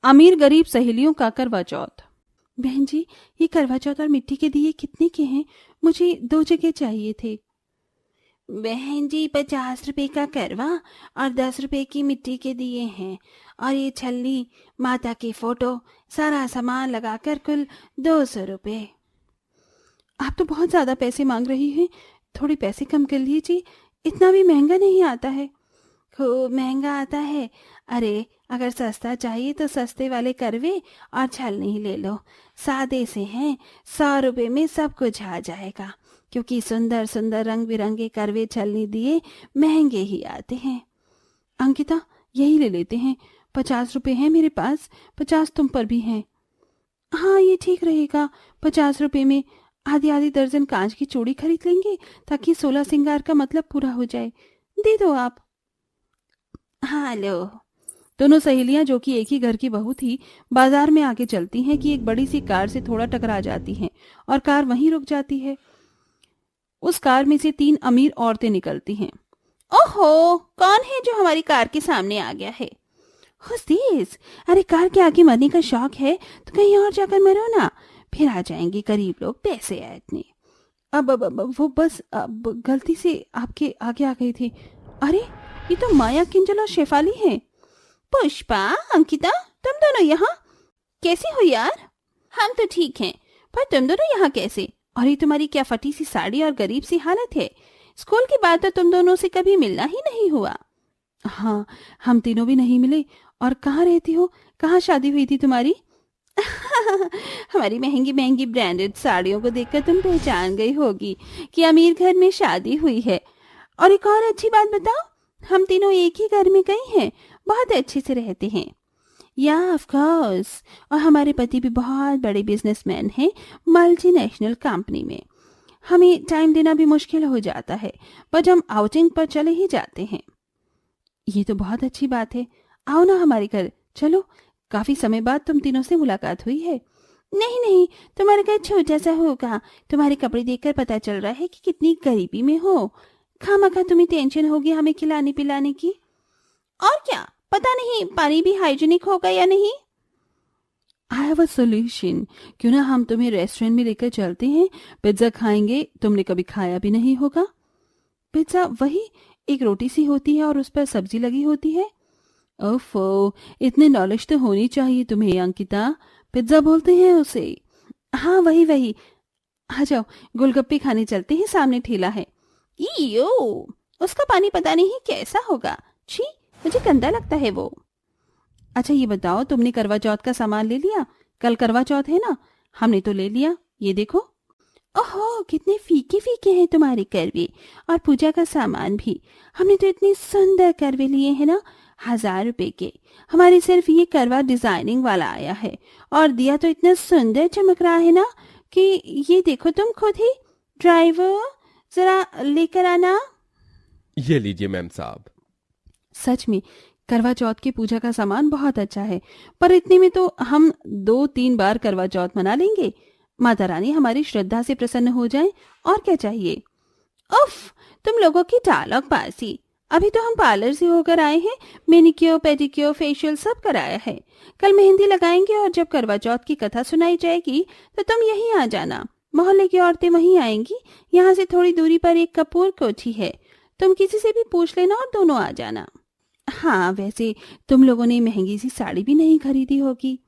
अमीर गरीब सहेलियों का करवा चौथ। बहन जी, ये करवा चौथ और मिट्टी के दिए कितने के हैं? मुझे 2 जगह चाहिए थे। बहन जी, 50 रुपए का करवा और 10 रुपए की मिट्टी के दिए हैं, और ये छल्ली, माता की फोटो, सारा सामान लगाकर कुल 200 रुपए। आप तो बहुत ज्यादा पैसे मांग रही हैं, थोड़े पैसे कम कर लीजिए, इतना भी महंगा नहीं आता है। खूब महंगा आता है। अरे, अगर सस्ता चाहिए तो सस्ते वाले करवे और छलनी ही ले लो, सादे से हैं, 100 रुपए में सब कुछ आ जाएगा, क्योंकि सुंदर सुंदर रंग बिरंगे करवे छलनी दिए महंगे ही आते हैं। अंकिता, यही ले लेते हैं, 50 रुपए हैं मेरे पास, 50 तुम पर भी हैं। हाँ, ये ठीक रहेगा। 50 रुपए में आधी आधी दर्जन कांच की चूड़ी खरीद लेंगे, ताकि 16 श्रृंगार का मतलब पूरा हो जाए। दे दो आप। हाँ लो। दोनों सहेलियां, जो कि एक ही घर की बहू थी, बाजार में आके चलती हैं कि एक बड़ी सी कार से थोड़ा टकरा जाती हैं और कार वहीं रुक जाती है। उस कार में से 3 अमीर औरतें निकलती हैं। ओहो, कौन है जो हमारी कार के सामने आ गया है? Who's this? अरे, कार के आगे मरने का शौक है तो कहीं और जाकर मरो ना, फिर आ जाएंगे गरीब लोग, पैसे है इतने। अब वो बस अब गलती से आपके आगे आ गए थे। अरे, ये तो माया, किंजल और शेफाली हैं। पुष्पा, अंकिता, तुम दोनों यहाँ कैसे हो यार? हम तो ठीक हैं, पर तुम दोनों यहाँ कैसे? और ये तुम्हारी क्या फटी सी साड़ी और गरीब सी हालत है? स्कूल के बाद तो तुम दोनों से कभी मिलना ही नहीं हुआ। हाँ, हम तीनों भी नहीं मिले। और कहाँ रहती हो? कहाँ शादी हुई थी तुम्हारी? हमारी महंगी महंगी ब्रांडेड साड़ियों को देखकर तुम पहचान गई होगी कि अमीर घर में शादी हुई है। और एक और अच्छी बात बताओ, हम तीनों एक ही घर में गए हैं, बहुत अच्छे से रहते हैं। या ऑफ कोर्स, और हमारे पति भी बहुत बड़े बिजनेसमैन हैं, मल्टीनेशनल कंपनी में। हमें टाइम देना भी मुश्किल हो जाता है, बट हम आउटिंग पर चले ही जाते हैं। ये तो बहुत अच्छी बात है, आओ ना हमारे घर, चलो, काफी समय बाद तुम तीनों से मुलाकात हुई है। नहीं नहीं, तुम्हारा घर छोटा सा होगा, तुम्हारे कपड़े देखकर पता चल रहा है कि कितनी गरीबी में हो। खामखा तुम्हें टेंशन होगी हमें खिलाने पिलाने की। और क्या, पता नहीं पानी भी हाइजीनिक होगा या नहीं। आई हैव अ सोल्यूशन, क्यों ना हम तुम्हें रेस्टोरेंट में लेकर चलते हैं, पिज्जा खाएंगे, तुमने कभी खाया भी नहीं होगा। पिज्जा वही एक रोटी सी होती है और उस पर सब्जी लगी होती है। ओफो, इतने नॉलेज तो होनी चाहिए तुम्हें अंकिता, पिज्जा बोलते हैं उसे। हाँ, वही वही। आ जाओ, गोलगप्पे खाने चलते हैं, सामने ठेला है। यो, उसका पानी पता नहीं कैसा होगा, छी, मुझे गंदा लगता है वो। अच्छा, ये बताओ, तुमने करवा चौथ का सामान ले लिया? कल करवा चौथ है ना? हमने तो ले लिया, ये देखो। ओहो, कितने फीके फीके हैं तुम्हारे करवे, और पूजा का सामान भी। हमने तो इतने सुंदर करवे लिए हैं ना, 1000 रुपए के। हमारे सिर्फ ये करवा डिजाइनिंग वाला आया है, और दिया तो इतना सुंदर चमक रहा है ना कि ये देखो तुम खुद ही। ड्राइवर, जरा लेकर आना। ये लीजिए मैम साहब। सच में करवा चौथ की पूजा का सामान बहुत अच्छा है, पर इतने में तो हम 2-3 बार करवा चौथ मना लेंगे। माता रानी हमारी श्रद्धा से प्रसन्न हो जाए, और क्या चाहिए। उफ, तुम लोगों की डायलॉग बाजी। अभी तो हम पार्लर से होकर आए हैं, मैनिक्योर पेडिक्योर फेशियल सब कराया है। कल मेहंदी लगाएंगे, और जब करवा चौथ की कथा सुनाई जाएगी तो तुम यहीं आ जाना। मोहल्ले की औरतें वहीं आएंगी, यहाँ से थोड़ी दूरी पर एक कपूर कोठी है, तुम किसी से भी पूछ लेना और दोनों आ जाना। हाँ, वैसे तुम लोगों ने महंगी सी साड़ी भी नहीं खरीदी होगी।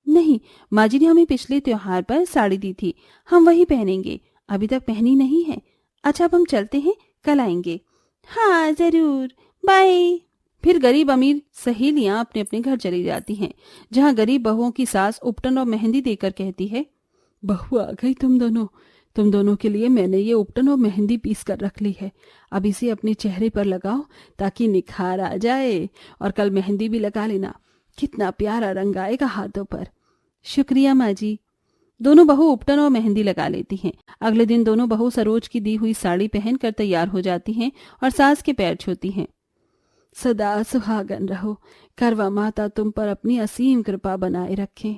नहीं, माँ जी ने हमें पिछले त्योहार पर साड़ी दी थी, हम वही पहनेंगे, अभी तक पहनी नहीं है। अच्छा, अब हम चलते हैं, कल आएंगे। हाँ जरूर, बाय। फिर गरीब अमीर सहेलियां अपने अपने घर चली जाती हैं, जहाँ गरीब बहुओं की सास उपटन और मेहंदी देकर कहती है, बहू आ गई तुम दोनों के लिए मैंने ये उपटन और मेहंदी पीस कर रख ली है। अब इसे अपने चेहरे पर लगाओ ताकि निखार आ जाए, और कल मेहंदी भी लगा लेना, कितना प्यारा रंग आएगा हाथों पर। शुक्रिया माँ जी। दोनों बहू उपटन और मेहंदी लगा लेती हैं। अगले दिन दोनों बहू सरोज की दी हुई साड़ी पहनकर तैयार हो जाती हैं और सास के पैर छूती हैं। सदा सुहागन रहो, करवा माता तुम पर अपनी असीम कृपा बनाए रखें।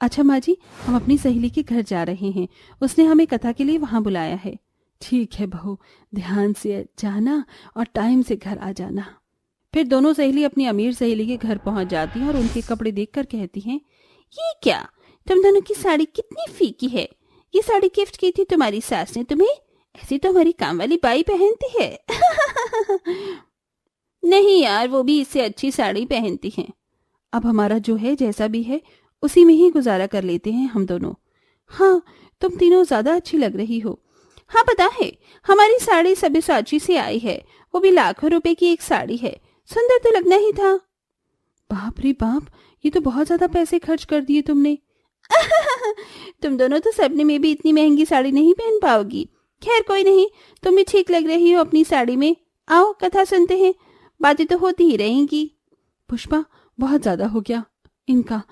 अच्छा माँ जी, हम अपनी सहेली के घर जा रहे हैं, उसने हमें कथा के लिए वहां बुलाया है। ठीक है बहू, ध्यान से जाना और टाइम से घर आ जाना। फिर दोनों सहेली अपनी अमीर सहेली के घर पहुंच जाती हैं और उनके कपड़े देखकर कहती हैं, ये क्या, तुम दोनों की साड़ी कितनी फीकी है। ये साड़ी गिफ्ट की थी तुम्हारी सास ने तुम्हें, ऐसी तो हमारी काम वाली बाई पहनती है। नहीं यार, वो भी इससे अच्छी साड़ी पहनती हैं। अब हमारा जो है जैसा भी है उसी में ही गुजारा कर लेते हैं हम दोनों। हाँ, तुम तीनों ज्यादा अच्छी लग रही हो। हाँ पता है, हमारी साड़ी सब्यसाची से आई है, वो भी लाखों रुपए की एक साड़ी है। सुंदर तो लगना ही था। बाप रे बाप, ये तो बहुत ज्यादा पैसे खर्च कर दिए तुमने। तुम दोनों तो सपने में भी इतनी महंगी साड़ी नहीं पहन पाओगी। खैर कोई नहीं, तुम भी ठीक लग रही हो अपनी साड़ी में। आओ कथा सुनते हैं, बातें तो होती ही रहेंगी। पुष्पा, बहुत ज्यादा हो गया इनका।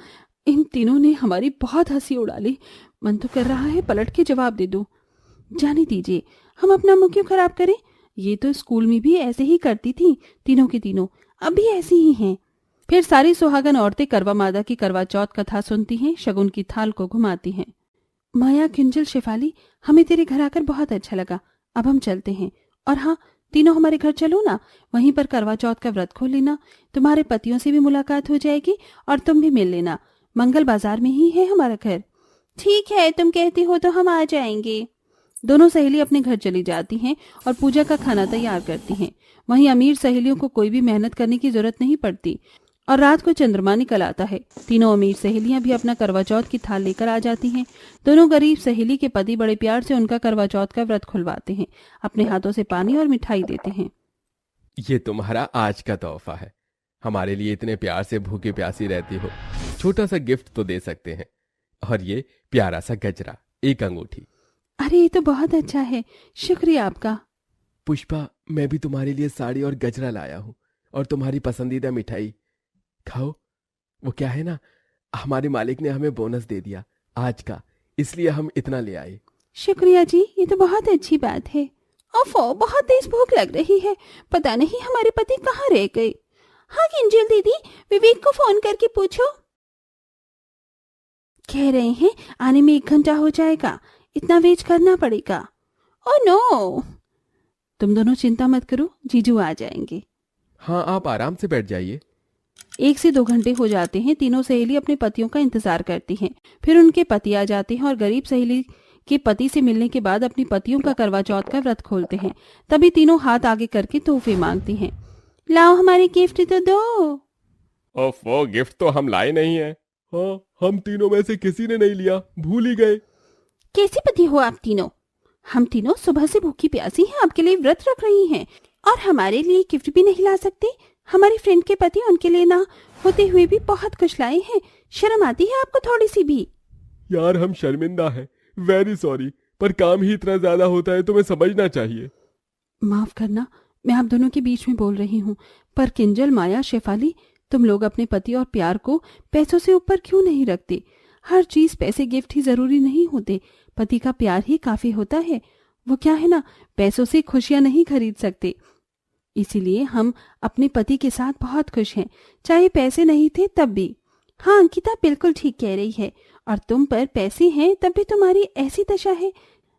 इन तीनों ने हमारी बहुत हंसी उड़ा ली। मन तो कर रहा है पलट के जवाब दे दूं। जाने दीजिए, हम अपना मुंह क्यों खराब करें। ये तो स्कूल में भी ऐसे ही करती थी, तीनों की तीनों अब भी ऐसी ही हैं। फिर सारी सुहागन औरतें करवा मादा की करवा चौथ कथा सुनती हैं, शगुन की थाल को घुमाती हैं। माया, किंजल, शेफाली, हमें तेरे घर आकर बहुत अच्छा लगा। अब हम चलते हैं। और हाँ, तीनों हमारे घर चलो ना, वहीं पर करवा चौथ का व्रत खोल लेना। तुम्हारे पतियों से भी मुलाकात हो जाएगी और तुम भी मिल लेना। मंगल बाजार में ही है हमारा घर। ठीक है, तुम कहती हो तो हम आ जाएंगे। दोनों सहेली अपने घर चली जाती हैं और पूजा का खाना तैयार करती हैं। वहीं अमीर सहेलियों को कोई भी मेहनत करने की जरूरत नहीं पड़ती और रात को चंद्रमा निकल आता है। तीनों अमीर सहेलियां भी अपना करवा चौथ की थाल लेकर आ जाती हैं। दोनों गरीब सहेली के पति बड़े प्यार से उनका करवा चौथ का व्रत खुलवाते हैं, अपने हाथों से पानी और मिठाई देते हैं। ये तुम्हारा आज का तोहफा है। हमारे लिए इतने प्यार से भूखी प्यासी रहती हो, छोटा सा गिफ्ट तो दे सकते हैं। और ये प्यारा सा गजरा, एक अंगूठी। अरे ये तो बहुत अच्छा है, शुक्रिया आपका। पुष्पा, मैं भी तुम्हारे लिए साड़ी और गजरा लाया हूँ और तुम्हारी पसंदीदा मिठाई। खाओ। वो क्या है ना, हमारे मालिक ने हमें बोनस दे दिया आज का, इसलिए हम इतना ले आए। शुक्रिया जी, ये तो बहुत अच्छी बात है। ओफो, बहुत तेज भूख लग रही है। पता नहीं हमारे पति कहाँ रह गए। हाँ किंजल दीदी, विवेक को फोन करके पूछो। कह रहे हैं आने में 1 घंटा हो जाएगा, इतना वेट करना पड़ेगा। ओह नो, तुम दोनों चिंता मत करो, जीजू आ जाएंगे। हाँ, आप आराम से बैठ जाइए। 1 से 2 घंटे हो जाते हैं। तीनों सहेली अपने पतियों का इंतजार करती हैं। फिर उनके पति आ जाते हैं और गरीब सहेली के पति से मिलने के बाद अपनी पतियों का करवा चौथ का व्रत खोलते हैं। तभी तीनों हाथ आगे करके तोहफे मांगती हैं। लाओ हमारी गिफ्ट तो दो। ओफो, गिफ्ट तो हम लाए नहीं है। हाँ, हम तीनों में से किसी ने नहीं लिया, भूल ही गए। कैसे पति हो आप तीनों? हम तीनों सुबह से भूखी प्यासी हैं, आपके लिए व्रत रख रही हैं और हमारे लिए गिफ्ट भी नहीं ला सकते। हमारी फ्रेंड के पति उनके लिए ना होते हुए भी बहुत कुछ लाए हैं। शर्म आती है आपको थोड़ी सी भी? यार, हम शर्मिंदा हैं, वेरी सॉरी, पर काम ही इतना ज्यादा होता है, तुम्हें समझना चाहिए। माफ करना, मैं आप दोनों के बीच में बोल रही हूँ, पर किंजल, माया, शेफाली, तुम लोग अपने पति और प्यार को पैसों से ऊपर क्यों नहीं रखते? हर चीज पैसे गिफ्ट ही जरूरी नहीं होते, पति का प्यार ही काफी होता है। वो क्या है ना, पैसों से खुशियां नहीं खरीद सकते। इसीलिए हम अपने पति के साथ बहुत खुश हैं, चाहे पैसे नहीं थे तब भी। हाँ अंकिता बिल्कुल ठीक कह रही है, और तुम पर पैसे हैं तब भी तुम्हारी ऐसी दशा है,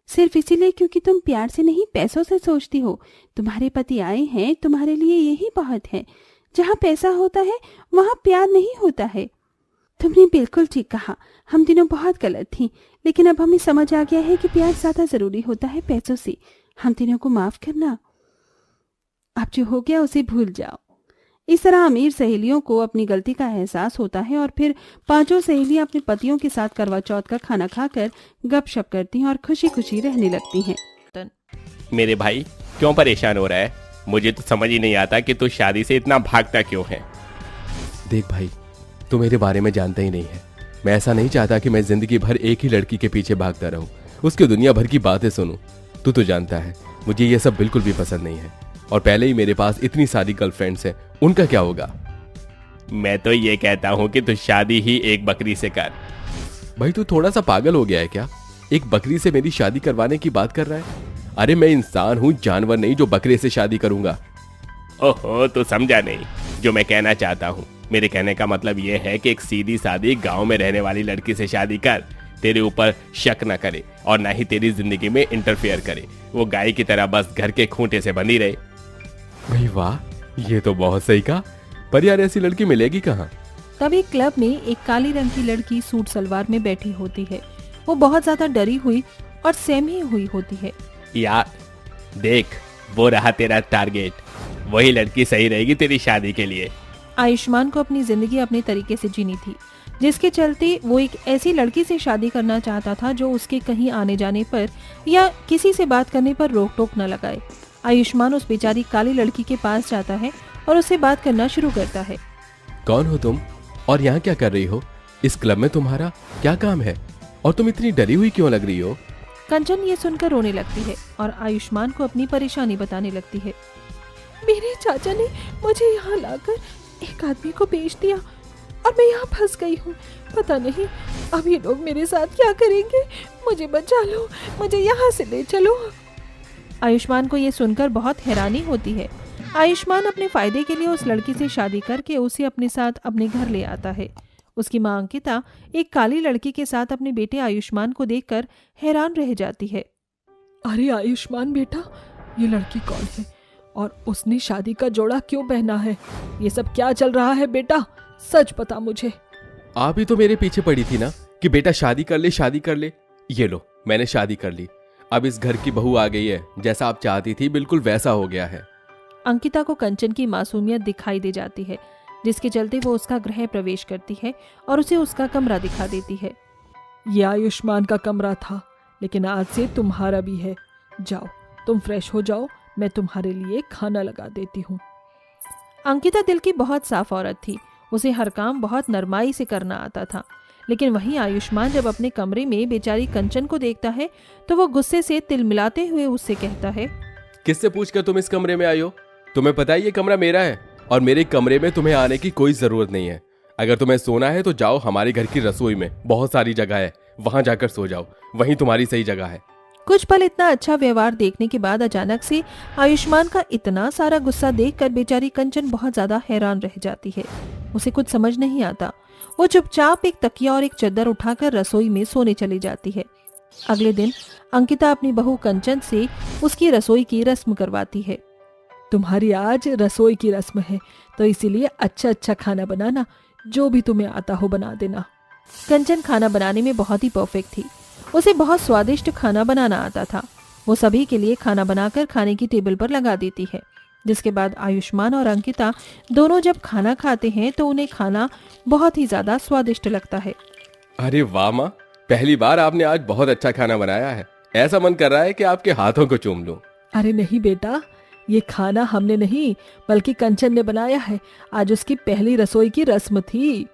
सिर्फ इसीलिए क्योंकि तुम प्यार से नहीं पैसों से सोचती हो। तुम्हारे पति आए हैं, तुम्हारे लिए यही बहुत है। जहाँ पैसा होता है वहाँ प्यार नहीं होता है। तुमने बिल्कुल ठीक कहा, हम तीनों बहुत गलत थी, लेकिन अब हमें समझ आ गया है कि प्यार ज्यादा जरूरी होता है पैसों से। हम तीनों को माफ करना, अब जो हो गया उसे भूल जाओ। इस तरह अमीर सहेलियों को अपनी गलती का एहसास होता है और फिर पांचों सहेलियां अपने पतियों के साथ करवा चौथ का खाना खाकर गपशप करती हैं और खुशी खुशी रहने लगती हैं। मेरे भाई क्यों परेशान हो रहा है? मुझे तो समझ ही नहीं आता कि तू शादी से इतना भागता क्यों है। देख भाई, तू मेरे बारे में जानता ही नहीं है। मैं ऐसा नहीं चाहता कि मैं जिंदगी भर एक ही लड़की के पीछे भागता रहूं, उसकी दुनिया भर की बातें सुनूं। तू तो जानता है मुझे ये सब बिल्कुल भी पसंद नहीं है, और पहले ही मेरे पास इतनी सारी गर्लफ्रेंड्स हैं, उनका क्या होगा? मैं तो ये कहता हूँ कि तू शादी ही एक बकरी से कर। भाई तू थोड़ा सा पागल हो गया है क्या? एक बकरी से मेरी शादी करवाने की बात कर रहा है? अरे मैं इंसान हूँ, जानवर नहीं जो बकरे से शादी करूंगा। ओहो, तू समझा नहीं जो मैं कहना चाहता हूँ। मेरे कहने का मतलब ये है कि एक सीधी सादी गांव में रहने वाली लड़की से शादी कर, तेरे ऊपर शक न करे और ना ही तेरी जिंदगी में इंटरफेयर करे। वो गाय की तरह बस घर के खूंटे से बंधी रहे। भाई वाह, ये तो बहुत सही कहा, पर यार ऐसी लड़की मिलेगी कहाँ? तभी क्लब में एक काली रंग की लड़की सूट सलवार में बैठी होती है। वो बहुत ज्यादा डरी हुई और सहमी हुई होती है। यार देख, वो रहा तेरा टारगेट, वही लड़की सही रहेगी तेरी शादी के लिए। आयुष्मान को अपनी जिंदगी अपने तरीके से जीनी थी, जिसके चलते वो एक ऐसी लड़की से शादी करना चाहता था जो उसके कहीं आने जाने पर या किसी से बात करने पर रोक टोक न लगाए। आयुष्मान उस बेचारी काली लड़की के पास जाता है और उससे बात करना शुरू करता है। कौन हो तुम और यहाँ क्या कर रही हो? इस क्लब में तुम्हारा क्या काम है और तुम इतनी डरी हुई क्यों लग रही हो? कंचन ये सुनकर रोने लगती है और आयुष्मान को अपनी परेशानी बताने लगती है। मेरे चाचा ने मुझे यहाँ लाकर एक आदमी को बेच दिया और मैं यहाँ फंस गई हूँ। पता नहीं अब ये लोग मेरे साथ क्या करेंगे। मुझे बचा लो, मुझे यहाँ से ले चलो। आयुष्मान को ये सुनकर बहुत हैरानी होती है। आयुष्मान अपने फायदे के लिए उस लड़की से शादी करके उसे अपने साथ अपने घर ले आता है। उसकी माँ अंकिता एक काली लड़की के साथ अपने बेटे आयुष्मान को देखकर हैरान रह जाती है। अरे आयुष्मान बेटा, ये लड़की कौन है और उसने शादी का जोड़ा क्यों पहना है? ये सब क्या चल रहा है बेटा? सच बता मुझे। आप ही तो मेरे पीछे पड़ी थी ना कि बेटा शादी कर ले, शादी कर ले। ये लो, मैंने शादी कर ली। अब इस घर की बहू आ गई है, जैसा आप चाहती थी बिल्कुल वैसा हो गया है। अंकिता को कंचन की मासूमियत दिखाई दे जाती है, जिसके चलते वो उसका गृह प्रवेश करती है और उसे उसका कमरा दिखा देती है। ये आयुष्मान का कमरा था, लेकिन आज से तुम्हारा भी है। जाओ, तुम फ्रेश हो जाओ, मैं तुम्हारे लिए खाना लगा देती हूँ। अंकिता दिल की बहुत साफ औरत थी। उसे हर काम बहुत नरमाई से करना आता था। लेकिन वहीं आयुष्मान जब अपने कमरे में बेचारी कंचन को देखता है तो वो गुस्से से तिलमिलाते हुए उससे कहता है, किससे पूछकर तुम इस कमरे में आई हो? तुम्हें पता है ये कमरा मेरा है और मेरे कमरे में तुम्हें आने की कोई जरूरत नहीं है। अगर तुम्हें सोना है तो जाओ, हमारे घर की रसोई में बहुत सारी जगह है, वहां जाकर सो जाओ, वहीं तुम्हारी सही जगह है। कुछ पल इतना अच्छा व्यवहार देखने के बाद अचानक से आयुष्मान का इतना सारा गुस्सा देखकर बेचारी कंचन बहुत ज्यादा हैरान रह जाती है। उसे कुछ समझ नहीं आता। वो चुपचाप एक तकिया और एक चद्दर उठाकर रसोई में सोने चली जाती है। अगले दिन अंकिता अपनी बहू कंचन से उसकी रसोई की रस्म करवाती है। तुम्हारी आज रसोई की रस्म है, तो इसीलिए अच्छा अच्छा खाना बनाना, जो भी तुम्हें आता हो बना देना। कंचन खाना बनाने में बहुत ही परफेक्ट थी। उसे बहुत स्वादिष्ट खाना बनाना आता था। वो सभी के लिए खाना बनाकर खाने की टेबल पर लगा देती है। जिसके बाद आयुष्मान और अंकिता दोनों जब खाना खाते हैं तो उन्हें खाना बहुत ही ज्यादा स्वादिष्ट लगता है। अरे वाह माँ, पहली बार आपने आज बहुत अच्छा खाना बनाया है। ऐसा मन कर रहा है कि आपके हाथों को चूम लूं। अरे नहीं बेटा, ये खाना हमने नहीं बल्कि कंचन ने बनाया है। आज उसकी पहली रसोई की रस्म थी।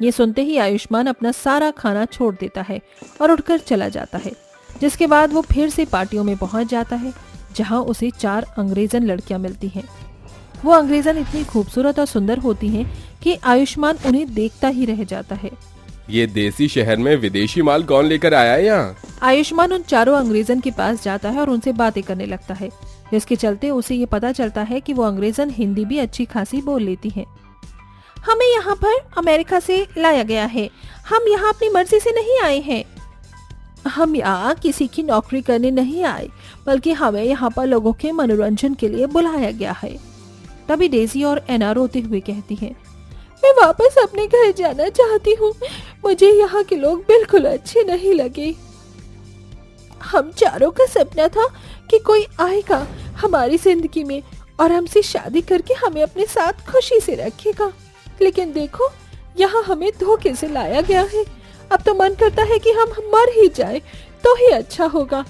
ये सुनते ही आयुष्मान अपना सारा खाना छोड़ देता है और उठकर चला जाता है। जिसके बाद वो फिर से पार्टियों में पहुंच जाता है, जहां उसे 4 अंग्रेजन लड़कियां मिलती हैं। वो अंग्रेजन इतनी खूबसूरत और सुंदर होती हैं कि आयुष्मान उन्हें देखता ही रह जाता है। ये देसी शहर में विदेशी माल कौन लेकर आया है यहाँ? आयुष्मान उन 4 अंग्रेजन के पास जाता है और उनसे बातें करने लगता है, जिसके चलते उसे ये पता चलता है कि वो अंग्रेजन हिंदी भी अच्छी खासी बोल लेती हैं। हमें यहाँ पर अमेरिका से लाया गया है। हम यहाँ अपनी मर्जी से नहीं आए हैं। हम यहाँ किसी की नौकरी करने नहीं आए, बल्कि हमें यहाँ पर लोगों के मनोरंजन के लिए बुलाया गया है। तभी डेजी और एना रोते हुए कहती हैं, मैं वापस अपने घर जाना चाहती हूँ। मुझे यहाँ के लोग बिल्कुल अच्छे नहीं लगे। हम चारों का सपना था कि कोई आएगा हमारी जिंदगी में और हमसे शादी करके हमें अपने साथ खुशी से रखेगा। लेकिन देखो, यहाँ हमें धोखे से लाया गया है। अब तो मन करता है कि हम मर ही जाए तो ही अच्छा होगा।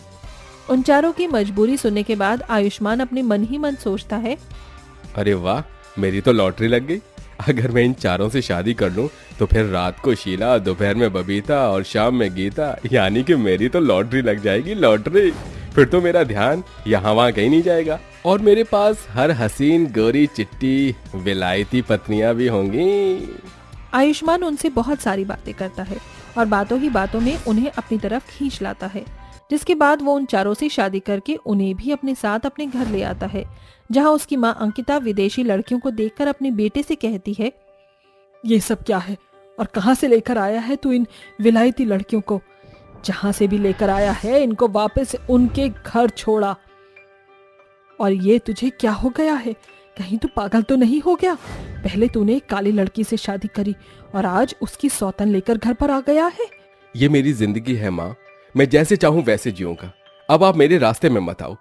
उन चारों की मजबूरी सुनने के बाद आयुष्मान अपने मन ही मन सोचता है, अरे वाह, मेरी तो लॉटरी लग गई। अगर मैं इन चारों से शादी कर लूं तो फिर रात को शीला, दोपहर में बबीता और शाम में गीता, यानी कि मेरी तो लॉटरी लग जाएगी, लॉटरी। फिर तो मेरा ध्यान यहाँ वहाँ कहीं नहीं जाएगा और मेरे पास हर हसीन गोरी चिट्टी विलायती पत्नियां भी होंगी। आयुष्मान उनसे बहुत सारी बातें करता है और बातों ही बातों में उन्हें अपनी तरफ खींच लाता है। जिसके बाद वो उन चारों से शादी करके उन्हें भी अपने साथ अपने घर ले आता है, जहाँ उसकी माँ अंकिता विदेशी लड़कियों को देखकर अपने बेटे से कहती है, ये सब क्या है और कहाँ से लेकर आया है तू इन विलायती लड़कियों को? जहां से भी लेकर आया है इनको वापस उनके घर छोड़ा। और ये तुझे क्या हो गया है? कहीं तू पागल तो नहीं हो गया? पहले तूने एक काली लड़की से शादी करी और आज उसकी सौतन लेकर घर पर आ गया है। ये मेरी जिंदगी है माँ, मैं जैसे चाहूं वैसे जीऊंगा। अब आप मेरे रास्ते में मत आओ।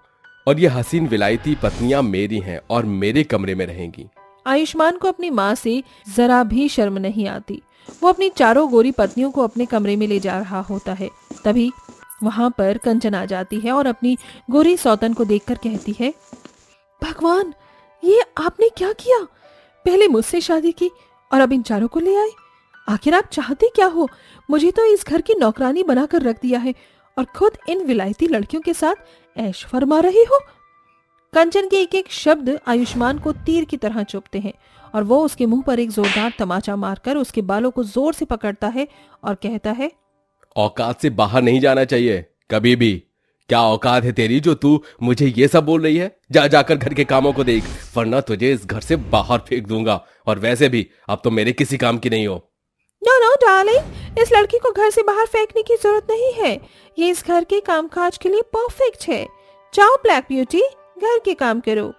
और ये हसीन विलायती पत्नियां मेरी हैं और मेरे कमरे में रहेंगी। आयुष्मान को अपनी माँ से जरा भी शर्म नहीं आती। वो अपनी चारों गोरी पत्नियों को अपने कमरे में ले जा रहा होता है। तभी वहां पर कंचन आ जाती है और अपनी गोरी सौतन को देखकर कहती है, भगवान, ये आपने क्या किया? पहले मुझसे शादी की और अब इन चारों को ले आए। आखिर आप चाहते क्या हो? मुझे तो इस घर की नौकरानी बनाकर रख दिया है और खुद इन विलायती लड़कियों के साथ ऐश फरमा रही हो। कंचन के एक एक शब्द आयुष्मान को तीर की तरह चुभते हैं और वो उसके मुंह पर एक जोरदार तमाचा मारकर उसके बालों को जोर से पकड़ता है और कहता है, औकात से बाहर नहीं जाना चाहिए कभी भी। क्या औकात है तेरी जो तू मुझे ये सब बोल रही है? जा जाकर घर के कामों को देख, वरना तुझे इस घर से बाहर फेंक दूंगा। और वैसे भी अब तो मेरे किसी काम की नहीं हो। नो नो डार्लिंग, इस लड़की को घर से बाहर फेंकने की जरूरत नहीं है। ये इस घर के कामकाज के लिए परफेक्ट है। जाओ ब्लैक ब्यूटी, घर के काम करो।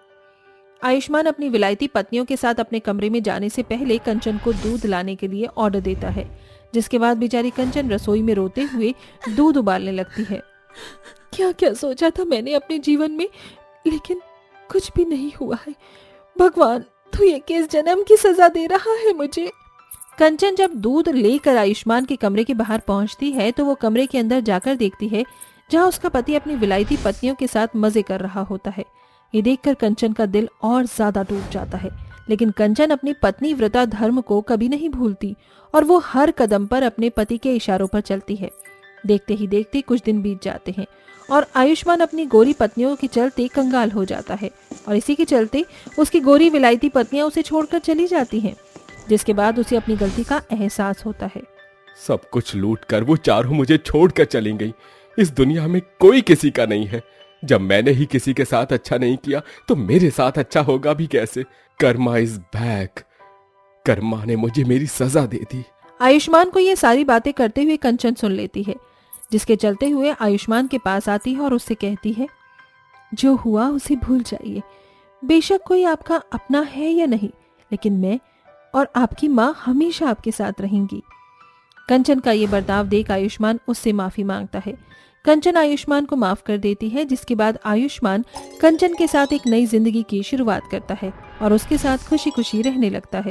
आयुष्मान अपनी विलायती पत्नियों के साथ अपने कमरे में जाने से पहले कंचन को दूध लाने के लिए ऑर्डर देता है, जिसके बाद बेचारी कंचन रसोई में रोते हुए दूध उबालने लगती है। क्या क्या सोचा था मैंने अपने जीवन में, लेकिन कुछ भी नहीं हुआ है। भगवान, तू ये किस जन्म की सजा दे रहा है मुझे? कंचन जब दूध लेकर आयुष्मान के कमरे के बाहर पहुंचती है तो वो कमरे के अंदर जाकर देखती है जहां उसका पति अपनी विलायती पत्नियों के साथ मजे कर रहा होता है। ये देखकर कंचन का दिल और ज्यादा टूट जाता है, लेकिन कंचन अपनी पत्नी व्रता धर्म को कभी नहीं भूलती और वो हर कदम पर अपने पति के इशारों पर चलती है। देखते ही देखते कुछ दिन बीत जाते हैं और आयुष्मान अपनी गोरी पत्नियों के चलते कंगाल हो जाता है और इसी के चलते उसकी गोरी विलायती पत्नियां उसे छोड़कर चली जाती हैं, जिसके बाद उसे अपनी गलती का एहसास होता है। सब कुछ लूट कर वो चारों मुझे छोड़कर चली गई। इस दुनिया में कोई किसी का नहीं है। जब मैंने ही किसी के साथ अच्छा नहीं किया तो मेरे साथ अच्छा होगा भी कैसे? Karma is back. कर्मा ने मुझे मेरी सजा दे दी। आयुष्मान को ये सारी बातें करते हुए कंचन सुन लेती है, जिसके चलते हुए आयुष्मान के पास आती है और उससे कहती है, जो हुआ उसे भूल जाइए। बेशक कोई आपका अपना है या नहीं, लेकिन मैं और आपकी माँ हमेशा आपके साथ रहेंगी। कंचन का ये बर्ताव देख आयुष्मान उससे माफी मांगता है। कंचन आयुष्मान को माफ कर देती है, जिसके बाद आयुष्मान कंचन के साथ एक नई जिंदगी की शुरुआत करता है और उसके साथ खुशी खुशी रहने लगता है।